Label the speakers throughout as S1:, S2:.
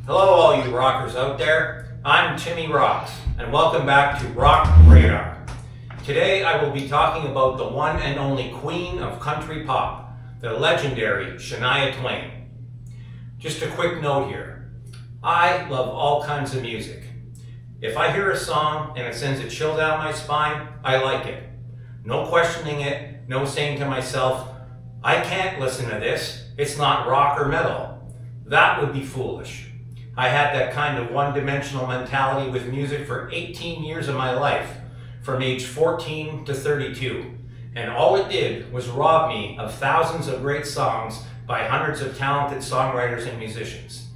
S1: Hello all you rockers out there, I'm Timmy Rocks, and welcome back to Rock Radar. Today I will be talking about the one and only queen of country pop, the legendary Shania Twain. Just a quick note here, I love all kinds of music. If I hear a song and it sends a chill down my spine, I like it. No questioning it, no saying to myself, I can't listen to this, it's not rock or metal. That would be foolish. I had that kind of one-dimensional mentality with music for 18 years of my life, from age 14 to 32. And all it did was rob me of thousands of great songs by hundreds of talented songwriters and musicians.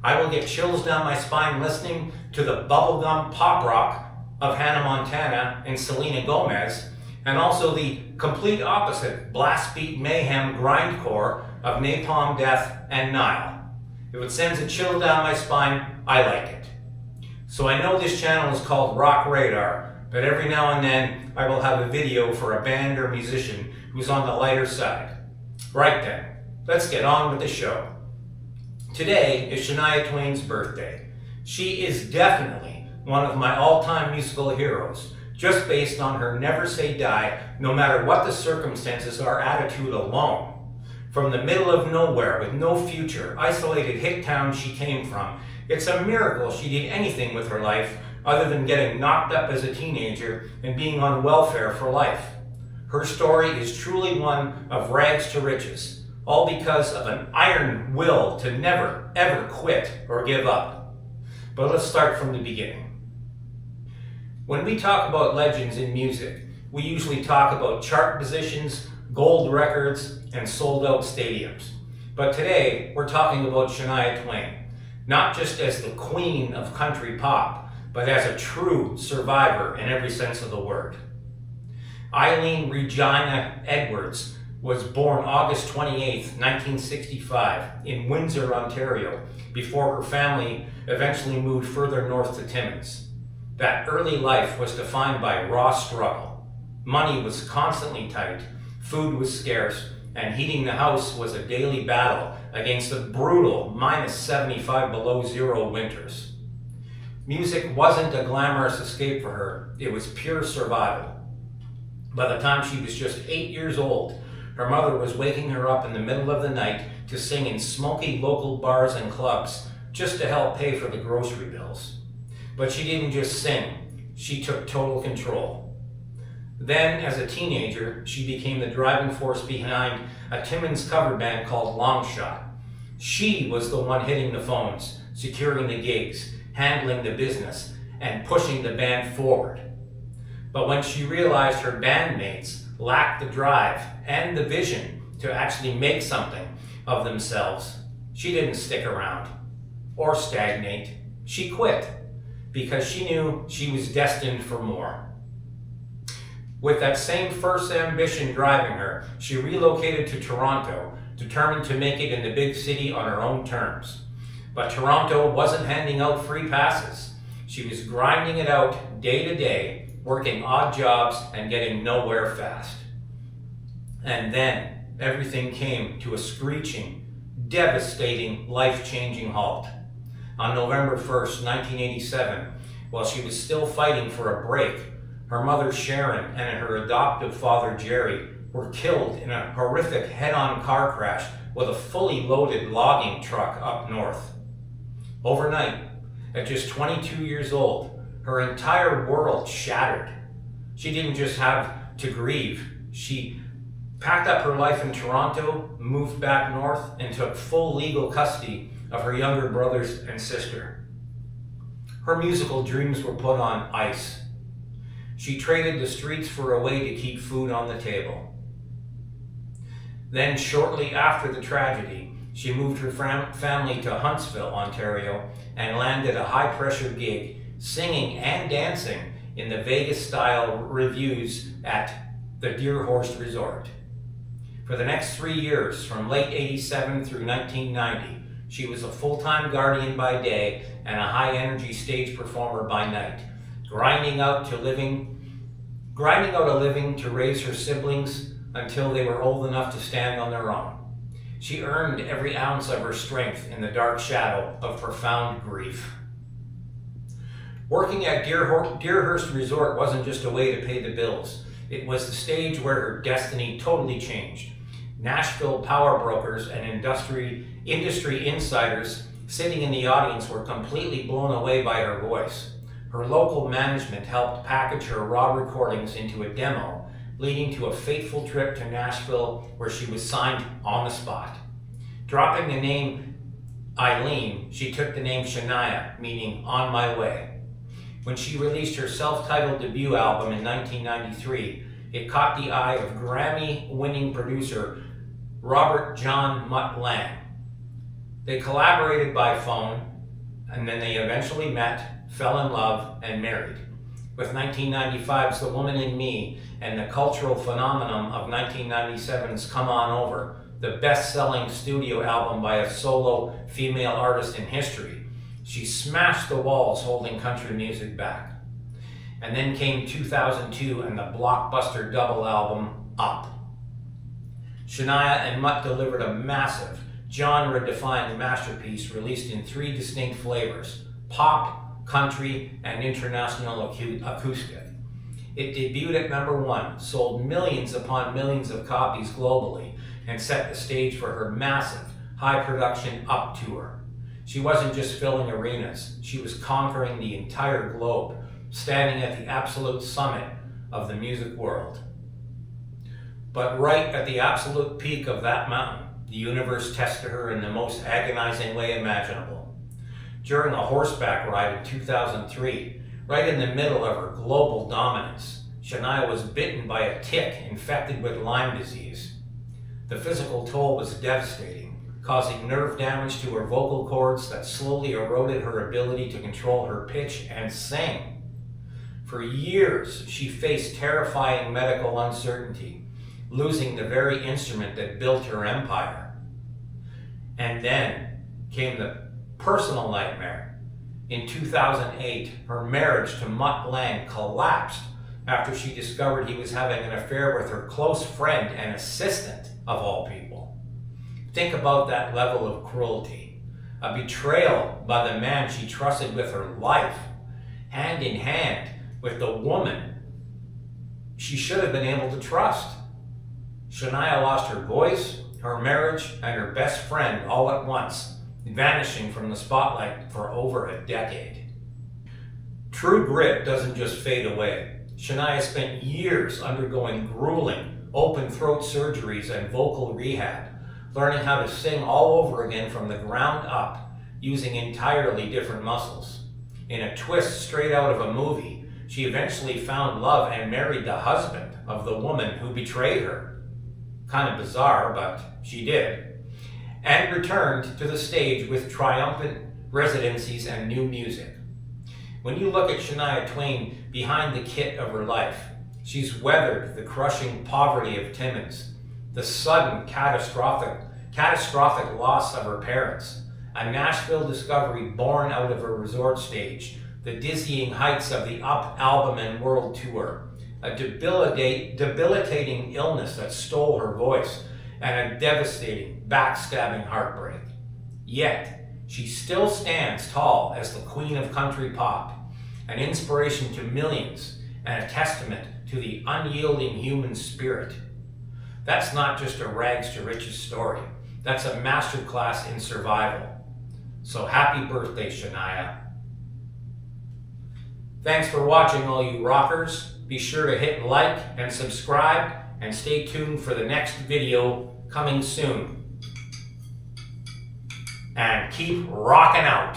S1: I will get chills down my spine listening to the bubblegum pop rock of Hannah Montana and Selena Gomez, and also the complete opposite blast beat mayhem grindcore of Napalm Death and Nile. If it sends a chill down my spine, I like it. So I know this channel is called Rock Radar, but every now and then I will have a video for a band or musician who's on the lighter side. Right then, let's get on with the show. Today is Shania Twain's birthday. She is definitely one of my all-time musical heroes, just based on her never say die, no matter what the circumstances or attitude alone. From the middle of nowhere with no future, isolated hick town she came from, it's a miracle she did anything with her life other than getting knocked up as a teenager and being on welfare for life. Her story is truly one of rags to riches, all because of an iron will to never, ever quit or give up. But let's start from the beginning. When we talk about legends in music, we usually talk about chart positions, gold records, and sold-out stadiums. But today, we're talking about Shania Twain, not just as the queen of country pop, but as a true survivor in every sense of the word. Eileen Regina Edwards was born August 28, 1965, in Windsor, Ontario, before her family eventually moved further north to Timmins. That early life was defined by raw struggle. Money was constantly tight, food was scarce, and heating the house was a daily battle against the brutal minus 75 below zero winters. Music wasn't a glamorous escape for her, it was pure survival. By the time she was just 8 years old, her mother was waking her up in the middle of the night to sing in smoky local bars and clubs just to help pay for the grocery bills. But she didn't just sing, she took total control. Then, as a teenager, she became the driving force behind a Timmins cover band called Longshot. She was the one hitting the phones, securing the gigs, handling the business, and pushing the band forward. But when she realized her bandmates lacked the drive and the vision to actually make something of themselves, she didn't stick around or stagnate. She quit because she knew she was destined for more. With that same first ambition driving her, she relocated to Toronto, determined to make it in the big city on her own terms. But Toronto wasn't handing out free passes. She was grinding it out day to day, working odd jobs and getting nowhere fast. And then everything came to a screeching, devastating, life-changing halt. On November 1st, 1987, while she was still fighting for a break, her mother Sharon and her adoptive father Jerry were killed in a horrific head-on car crash with a fully loaded logging truck up north. Overnight, at just 22 years old, her entire world shattered. She didn't just have to grieve. She packed up her life in Toronto, moved back north, and took full legal custody of her younger brothers and sister. Her musical dreams were put on ice. She traded the streets for a way to keep food on the table. Then, shortly after the tragedy, she moved her family to Huntsville, Ontario, and landed a high-pressure gig, singing and dancing in the Vegas-style revues at the Deerhorst Resort. For the next 3 years, from late 87 through 1990, she was a full-time guardian by day and a high-energy stage performer by night, grinding out a living to raise her siblings until they were old enough to stand on their own. She earned every ounce of her strength in the dark shadow of profound grief. Working at Deerhurst Resort wasn't just a way to pay the bills. It was the stage where her destiny totally changed. Nashville power brokers and industry insiders sitting in the audience were completely blown away by her voice. Her local management helped package her raw recordings into a demo, leading to a fateful trip to Nashville where she was signed on the spot. Dropping the name Eileen, she took the name Shania, meaning on my way. When she released her self-titled debut album in 1993, it caught the eye of Grammy-winning producer Robert John Mutt Lange. They collaborated by phone, and then they eventually met, fell in love, and married. With 1995's The Woman in Me and the cultural phenomenon of 1997's Come On Over, the best-selling studio album by a solo female artist in history, she smashed the walls holding country music back. And then came 2002 and the blockbuster double album, Up. Shania and Mutt delivered a massive, genre-defining masterpiece released in 3 distinct flavors: pop, country, and international acoustic. It debuted at #1, sold millions upon millions of copies globally, and set the stage for her massive, high-production Up tour. She wasn't just filling arenas, she was conquering the entire globe, standing at the absolute summit of the music world. But right at the absolute peak of that mountain, the universe tested her in the most agonizing way imaginable. During a horseback ride in 2003, right in the middle of her global dominance, Shania was bitten by a tick infected with Lyme disease. The physical toll was devastating, causing nerve damage to her vocal cords that slowly eroded her ability to control her pitch and sing. For years, she faced terrifying medical uncertainty, losing the very instrument that built her empire. And then came the personal nightmare. In 2008, her marriage to Mutt Lange collapsed after she discovered he was having an affair with her close friend and assistant, of all people. Think about that level of cruelty. A betrayal by the man she trusted with her life, hand in hand with the woman she should have been able to trust. Shania lost her voice, her marriage, and her best friend all at once, vanishing from the spotlight for over a decade. True grit doesn't just fade away. Shania spent years undergoing grueling open throat surgeries and vocal rehab, learning how to sing all over again from the ground up, using entirely different muscles. In a twist straight out of a movie, she eventually found love and married the husband of the woman who betrayed her. Kind of bizarre, but she did. And returned to the stage with triumphant residencies and new music. When you look at Shania Twain behind the kit of her life, she's weathered the crushing poverty of Timmins, the sudden catastrophic loss of her parents, a Nashville discovery born out of her resort stage, the dizzying heights of the Up album and world tour, a debilitating illness that stole her voice, and a devastating, backstabbing heartbreak. Yet, she still stands tall as the queen of country pop, an inspiration to millions and a testament to the unyielding human spirit. That's not just a rags to riches story. That's a masterclass in survival. So happy birthday, Shania. Thanks for watching, all you rockers. Be sure to hit like and subscribe, and stay tuned for the next video coming soon. And keep rocking out.